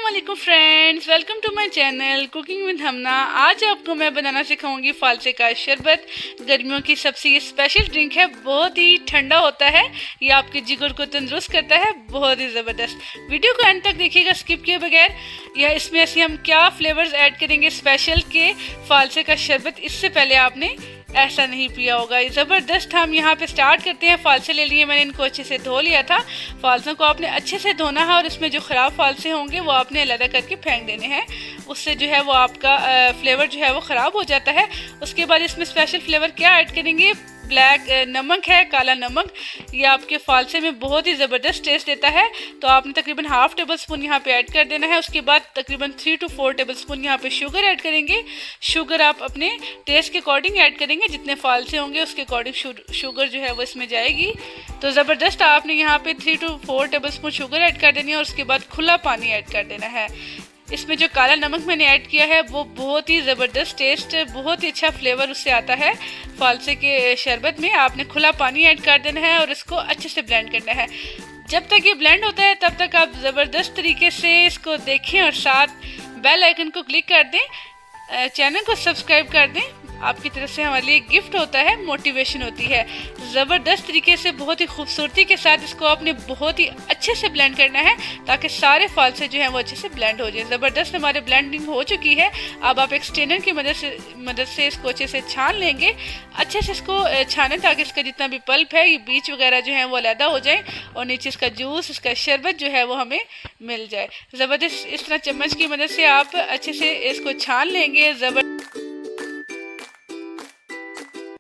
वालेकुम friends, welcome to my channel cooking with Hamna. आज आपको मैं बनाना सिखाऊंगी फालसे का शरबत। गर्मियों की सबसे ये स्पेशल ड्रिंक है, बहुत ही ठंडा होता है, ये आपके जिगर को तंदुरुस्त करता है, बहुत ही ज़बरदस्त। वीडियो को एंड तक देखिएगा स्किप किए बगैर। या इसमें ऐसे हम क्या फ्लेवर्स ऐड करेंगे स्पेशल के फालसे का शरबत, इससे पहले आपने ऐसा नहीं पिया होगा, ज़बरदस्त। हम यहाँ पे स्टार्ट करते हैं। फालसे ले लिए मैंने, इनको अच्छे से धो लिया था। फालसों को आपने अच्छे से धोना है और इसमें जो ख़राब फालसे होंगे वो आपने अलग करके फेंक देने हैं, उससे जो है वो आपका फ्लेवर जो है वो ख़राब हो जाता है। उसके बाद इसमें स्पेशल फ्लेवर क्या ऐड करेंगे, ब्लैक नमक है, काला नमक। ये आपके फालसे में बहुत ही ज़बरदस्त टेस्ट देता है, तो आपने तकरीबन हाफ़ टेबल स्पून यहाँ पे ऐड कर देना है। उसके बाद तकरीबन 3 to 4 टेबल स्पून यहाँ पे शुगर ऐड करेंगे। शुगर आप अपने टेस्ट के अकॉर्डिंग ऐड करेंगे, जितने फालसे होंगे उसके अकॉर्डिंग शुगर जो है वो इसमें जाएगी। तो ज़बरदस्त आपने यहाँ पे 3 to 4 table spoon sugar add कर देनी है और उसके बाद खुला पानी ऐड कर देना है। इसमें जो काला नमक मैंने ऐड किया है वो बहुत ही ज़बरदस्त टेस्ट, बहुत ही अच्छा फ्लेवर उससे आता है फालसे के शरबत में। आपने खुला पानी ऐड कर देना है और इसको अच्छे से ब्लेंड करना है। जब तक ये ब्लेंड होता है तब तक आप ज़बरदस्त तरीके से इसको देखें और साथ बेल आइकन को क्लिक कर दें, चैनल को सब्सक्राइब कर दें। आपकी तरफ से हमारे लिए गिफ्ट होता है, मोटिवेशन होती है। ज़बरदस्त तरीके से बहुत ही खूबसूरती के साथ इसको आपने बहुत ही अच्छे से ब्लेंड करना है ताकि सारे फालसे जो हैं वो अच्छे से ब्लेंड हो जाए। ज़बरदस्त हमारे ब्लेंडिंग हो चुकी है। अब आप एक स्ट्रेनर की मदद से इसको अच्छे से छान लेंगे। अच्छे से इसको छानें ताकि इसका जितना भी पल्प है, ये बीज वगैरह जो है वो अलहदा हो जाए और नीचे इसका जूस, इसका शरबत जो है वो हमें मिल जाए। ज़बरदस्त इस तरह चम्मच की मदद से आप अच्छे से इसको छान लेंगे।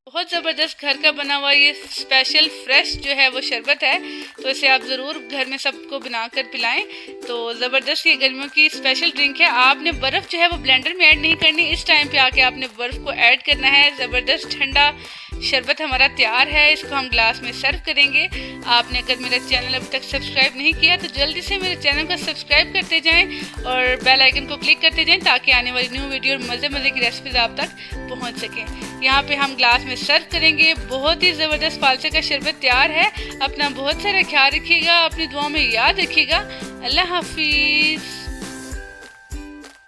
बहुत ज़बरदस्त घर का बना हुआ ये स्पेशल फ्रेश जो है वो शरबत है, तो इसे आप ज़रूर घर में सबको बनाकर पिलाएं। तो ज़बरदस्त ये गर्मियों की स्पेशल ड्रिंक है। आपने बर्फ़ जो है वो ब्लेंडर में ऐड नहीं करनी, इस टाइम पे आके आपने बर्फ़ को ऐड करना है। ज़बरदस्त ठंडा शरबत हमारा तैयार है, इसको हम ग्लास में सर्व करेंगे। आपने अगर मेरा चैनल अभी तक सब्सक्राइब नहीं किया तो जल्दी से मेरे चैनल को सब्सक्राइब करते जाएं और बेल आइकन को क्लिक करते जाएं ताकि आने वाली न्यू वीडियो और मज़े की रेसिपीज़ आप तक पहुंच सकें। यहाँ पे हम ग्लास में सर्व करेंगे। बहुत ही ज़बरदस्त फालसे का शरबत तैयार है। अपना बहुत सारा ख्याल रखिएगा, अपनी दुआओं में याद रखिएगा। अल्लाह हाफिज़।